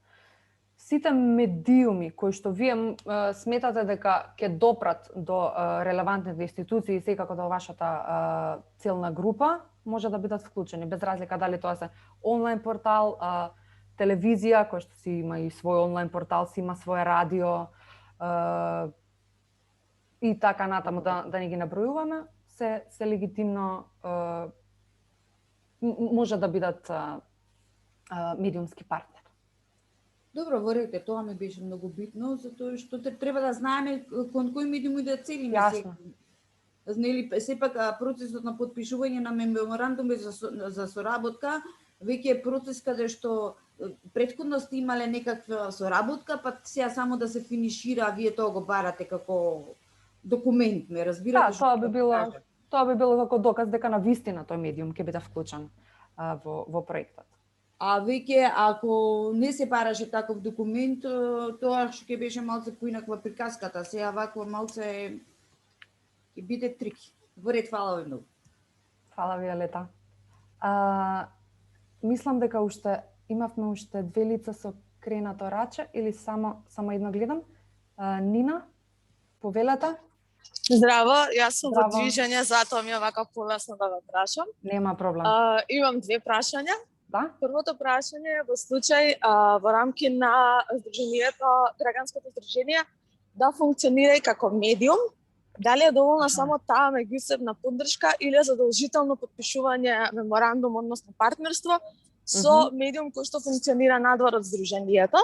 Сите медиуми кои што вие сметате дека ќе допрат до релевантните институции и секако до вашата целна група, може да бидат вклучени, без разлика дали тоа се онлайн портал, телевизија, која што си има и свој онлайн портал, си има свое радио, и така натаму да не ги набројуваме, се легитимно може да бидат медиумски партнер. Добро, во ред, тоа ми беше многу битно, затоа што треба да знаеме кон кој медиум и да целиме. Јасно. Нели, сепак процесот на подпишување на меморандуми за соработка веќе е процес каде што претходно сте имале некаква соработка, па сега само да се финишира, а вие тоа го барате како документ, ме разбирате? Да, тоа би било како доказ дека на вистина тој медиум ќе биде вклучен во проектот. А веќе ако не се бараше таков документ, тоа што ќе беше малце поинаква приказката, сега вакво малце ќе биде трики. Во ред, фала ви многу. Фала Виолета. Мислам дека имавме уште две лица со кренато раче или само едно гледам. Нина, повелете? Здраво, јас сум во Здраво. движење, затоа ми е вака полесно да ве прашам. Нема проблем. Имам две прашања. Да? Првото прашање е во случај во рамки на Сдруженијето, граѓанското здружение, да функционира и како медиум, дали е доволна само таа меѓусебна поддршка или е задолжително подпишување меморандум, односно партнерство со медиум кој што функционира надвор од Сдруженијето?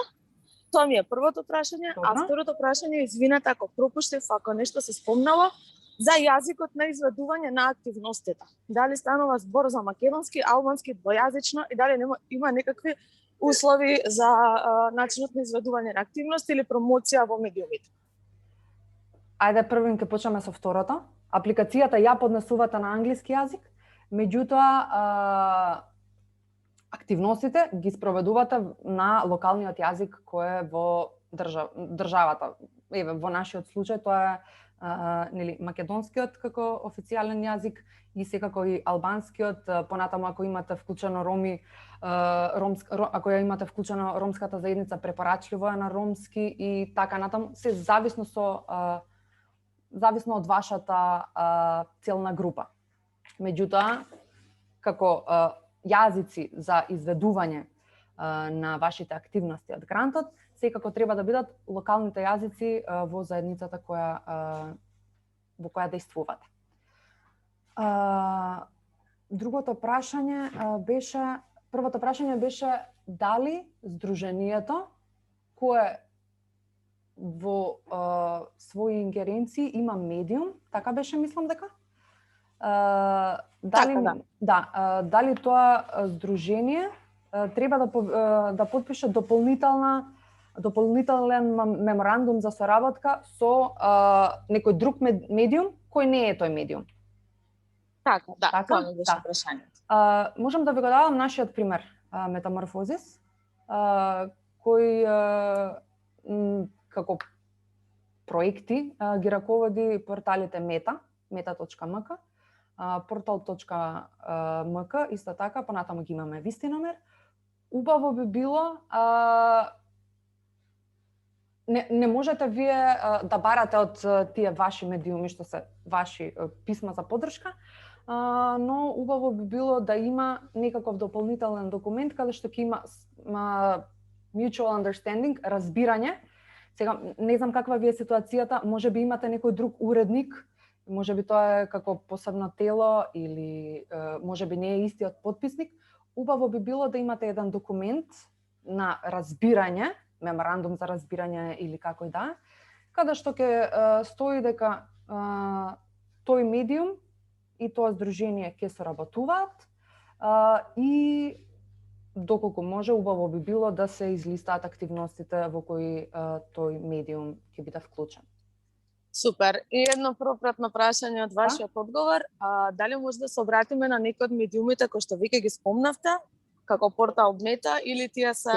Тоа ми е првото прашање, а Добро. второто прашање, извинете ако пропуштив, ако нешто се спомнало, за јазикот на изведување на активностите. Дали станува збор за македонски, албански, двојазично и дали има некакви услови за начинот на изведување на активности или промоција во медиумите? Ајде првим ќе почнеме со второто. Апликацијата ја поднесувате на англиски јазик, меѓутоа активностите ги спроведувате на локалниот јазик кој е во државата. Еве, во нашиот случај тоа е нели македонскиот како официјален јазик и секако и албанскиот, понатаму ако имате вклучено роми, ако ја имате вклучено ромската заедница, препорачливо е на ромски и така натаму, се зависно од вашата целна група. Меѓутоа, како јазици за изведување на вашите активности од грантот, секако треба да бидат локалните јазици во заедницата во која действувате. Првото прашање беше дали Сдруженијето кое во своји ингеренции има медиум, така беше, мислам дека. Дали тоа Сдружение треба да потпише дополнителен меморандум за соработка со некој друг медиум кој не е тој медиум. Така, да, Така? тоа ми беше Да. прашањето. Можам да ви го давам нашиот пример, Метаморфозис, кој како проекти ги раководи порталите meta.mk, portal.mk, исто така, понатаму ги имаме Вистиномер. Убаво би било не можете вие да барате од тие ваши медиуми што се ваши писма за поддршка, но убаво би било да има некаков дополнителен документ каде што ќе има mutual understanding, разбирање. Сега не знам каква ви е ситуацијата, може би имате некој друг уредник, може би тоа е како посебно тело или може би не е истиот подписник. Убаво би било да имате еден документ на разбирање, меморандум за разбирање или како и да, каде што ќе стои дека тој медиум и тоа Сдружение ќе соработуваат и доколку може, убаво би било да се излистаат активностите во кои тој медиум ќе биде вклучен. Супер. И едно пропратно прашање од вашиот одговор. Дали може да се обратиме на некој од медиумите кои што веќе ги спомнавте, како портал Мета, или тие се...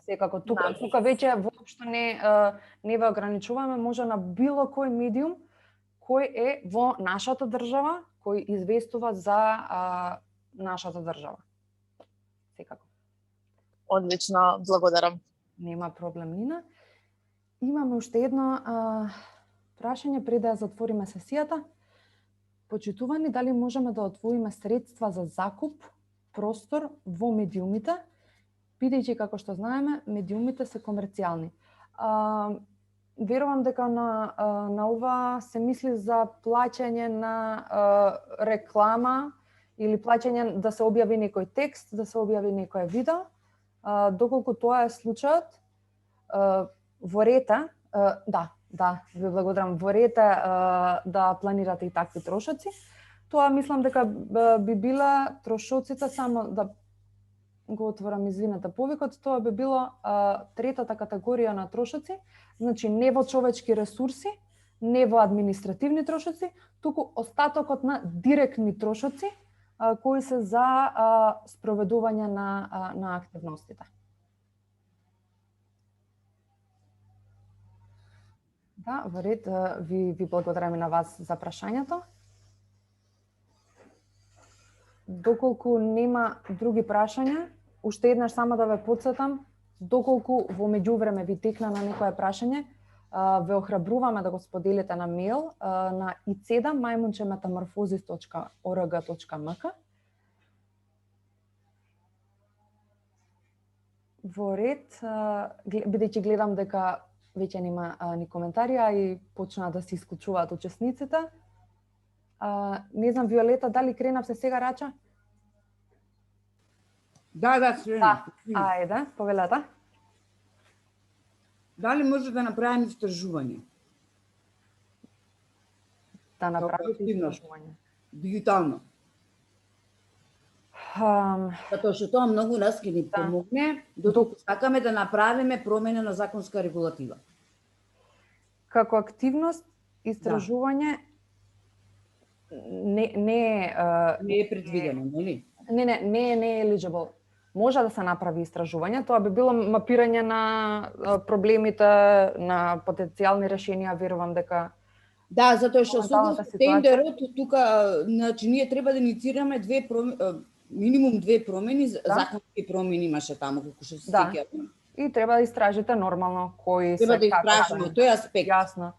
Секако. Тука веќе воопшто не ве ограничуваме, може на било кој медиум кој е во нашата држава, кој известува за нашата држава. Секако. Одлично, благодарам. Нема проблем, Нина. Имаме уште едно прашање пред да ја затвориме сесијата. Почитувани, дали можеме да отвоиме средства за закуп простор во медиумите, бидејќи како што знаеме, медиумите се комерцијални. Верувам дека на ова се мисли за плаќање на реклама или плаќање да се објави некој текст, да се објави некој видео. Доколку тоа е случајот, во рета, ви благодарам, во рета да планирате и такви трошоци. Тоа мислам дека би била трошоците, само да го отворам, извинете, повикот, тоа би било третата категорија на трошоци, значи не во човечки ресурси, не во административни трошоци, туку остатокот на директни трошоци кои се за спроведување на активностите. Да, во ред, ви благодарам и на вас за прашањето. Доколку нема други прашања, уште еднаш само да ве потсетам, доколку во меѓувреме ви текна на некое прашање, ве охрабруваме да го споделите на мејл на iceda@metamorphosis.org.mk. Во ред, бидејќи гледам дека веќе нема ни коментари, а и почнаа да се исклучуваат учесниците. Не знам, Виолета, дали кренавте сега, Рача? Да, све. Ајде, повелете. Дали може да направиме истражување? Да направите активност. истражување. Дигитално. Затоа што тоа многу нас ќе ни помогне, додека сакаме да направиме промена на законска регулатива. Како активност, истражување не е предвидено, нели? Не е eligible. Може да се направи истражување, тоа би било мапирање на проблемите, на потенцијални решенија, верувам дека Да, затоа што моменталната согласно ситуација. тендерот тука, значи ние треба да инициираме минимум две промени, законски промени имаше таму колку што се Да. сеќавам. И треба да истражите нормално кои Треба се да како истражиме се. тој аспект. Јасно.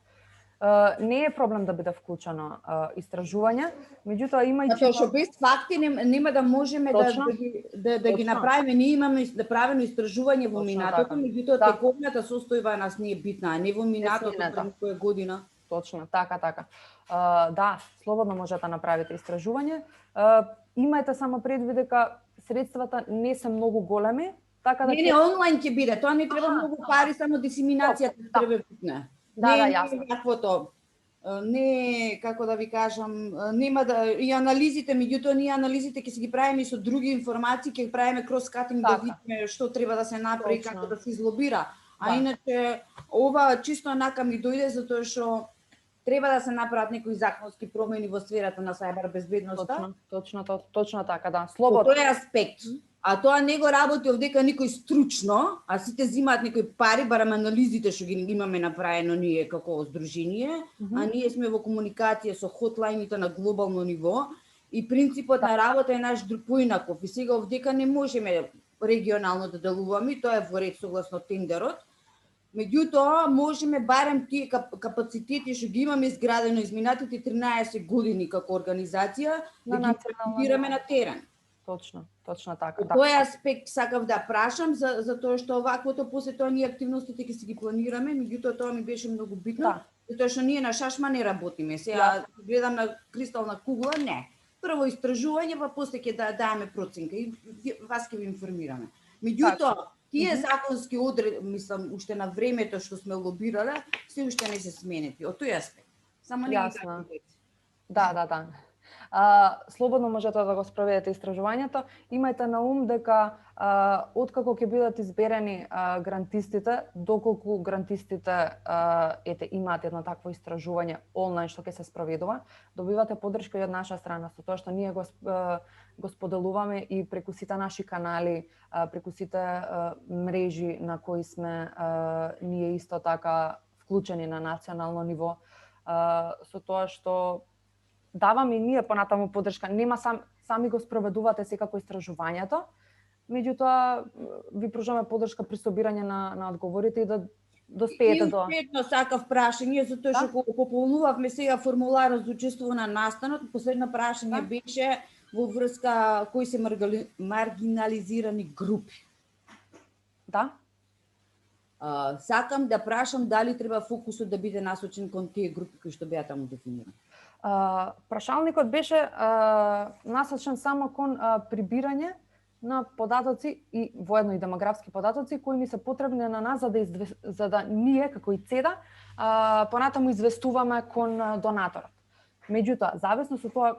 Не е проблем да биде вклучено истражување, меѓутоа имајќи Затоа што без факти нема да можеме Точно. да ги Точно. направиме. Ние имаме направено истражување во Точно минатото, така. меѓутоа Да. тековната состојба нас не е битна, а не во минатото сминета. пред која година. Точно, така. Да, слободно можете да направите истражување. Имајте само предвид дека средствата не се многу големи, така да Не, онлайн ќе биде, тоа не треба многу пари, само дисеминацијата Да. треба битна. Да, јасно. Не каквото. Не, како да ви кажам, нема да и анализите, меѓутоа ние анализите ќе си ги правиме и со други информации, ќе правиме крос-катинг да Така. видиме што треба да се направи, Точно. како да се излобира. А Да. иначе ова чисто онака ми дојде затоа што треба да се направат некои законски промени во сферата на сајбер безбедноста. Точно така, да. Во Слободно. тој аспект. А тоа не го работи овдека никој стручно, а сите земаат некои пари, барем анализите што ги имаме направено ние како здружение, а ние сме во комуникација со хотлајните на глобално ниво и принципот на работа е наш поинаков. И сега овдека не можеме регионално да делуваме, тоа е во ред согласно тендерот. Меѓутоа, можеме барем тие капацитети што ги имаме изградено изминатите 13 години како организација, да ги имплементираме на терен. Точно така, Во да. тој аспект сакав да прашам за тоа што оваквото после тоа ние активностите ќе си ги планираме, меѓутоа тоа ми беше многу битно, Да. затоа што ние на шашма не работиме. Сега гледам на кристална кугла, не. Прво истражување, па после ќе даваме проценка и вас ќе ви информираме. Меѓутоа, тие законски одредби, мислам, уште на времето што сме лобирале, се уште не се сменети. Од тој аспект. Само не ги Јасно. кажете. Да. Слободно можете да го спроведете истражувањето. Имајте на ум дека откако ќе бидат изберени грантистите, доколку грантистите имаат едно такво истражување онлайн што ќе се спроведува, добивате подршка и од наша страна со тоа што ние го споделуваме и преку сите наши канали, преку сите мрежи на кои сме ние исто така вклучени на национално ниво, со тоа што даваме и ние понатаму подршка. Нема сами го спроведувате секако истражувањето, меѓутоа ви пружаме подршка при собирање на одговорите и да доспеете до... И едно сакав прашање, затоа што кога пополнувавме сега формуларот за учествување на настанот, последно прашање беше во врска кои се маргинализирани групи. Да? Сакам да прашам дали треба фокусот да биде насочен кон тие групи кои што беа таму дефинирани. Прашалникот беше насочен само кон прибирање на податоци и воедно и демографски податоци кои ни се потребни на нас за да ние како и ЦЕДА понатаму известуваме кон донаторот. Меѓутоа, зависно со тоа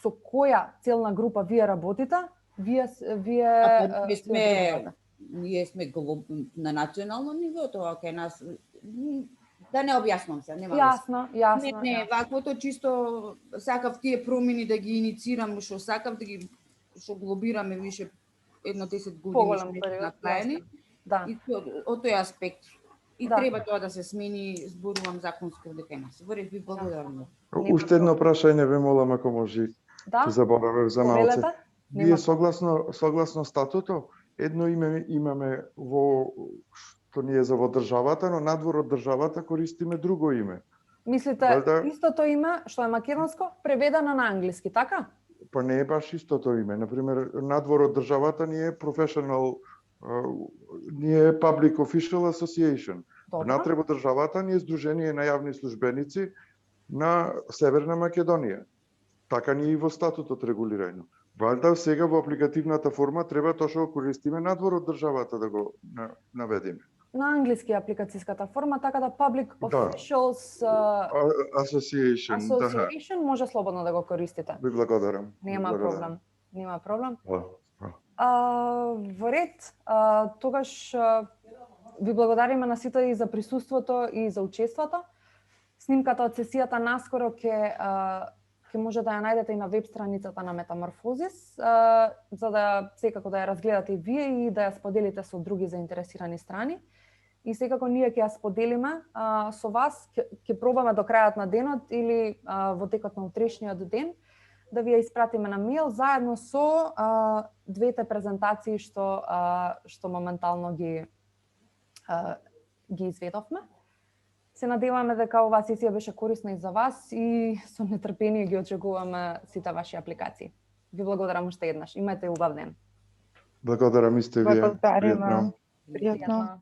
со која целна група вие работите, вие ние сме на национално ниво, тоа кај нас да не објаснувам се, нема Јасно. Не, ваквото чисто сакав тие промени да ги инициирам, што сакав да ги што глобираме више 10 години Поголем што период, направени. Да. И од тој аспект. И Да. треба тоа да се смени, зборувам законски дека нас. Во ред, ви благодарам. Уште едно прашање ве молам ако може. Да. Ќе заборавев за малце. Повелете? Вие согласно статуто едно име имаме во што ни е за во државата, но надвор од државата користиме друго име. Мислите, истото име што е македонско преведено на англиски, така? Па не е баш истото име. Например, надвор од државата ни е Professional, ни е Public Official Association. Внатре во државата ни е Сдружение на јавни службеници на Северна Македонија. Така ни е и во статутот регулирано. Валјда сега во апликативната форма треба тоа што го користиме надвор од државата да го наведеме. На англиски апликацијската форма, така да Public Officials Association може слободно да го користите. Ви благодарам. Нема проблем. Во ред, тогаш ви благодариме на сите и за присуството и за учеството. Снимката од сесијата наскоро ќе може да ја најдете и на веб страницата на Метаморфозис, за да секако да ја разгледате и вие и да ја споделите со други заинтересирани страни. и секако ние ќе ја споделиме со вас, ќе пробаме до крајот на денот или во текот на утрешниот ден да ви ја испратиме на мејл заедно со двете презентации што моментално ги изведовме. Се надеваме дека оваа сесија беше корисна и за вас и со нетрпение ги очекуваме сите ваши апликации. Ви благодарам уште еднаш. Имајте убав ден. Благодарам исто вие. Благодариме. Пријатно. Пријатно.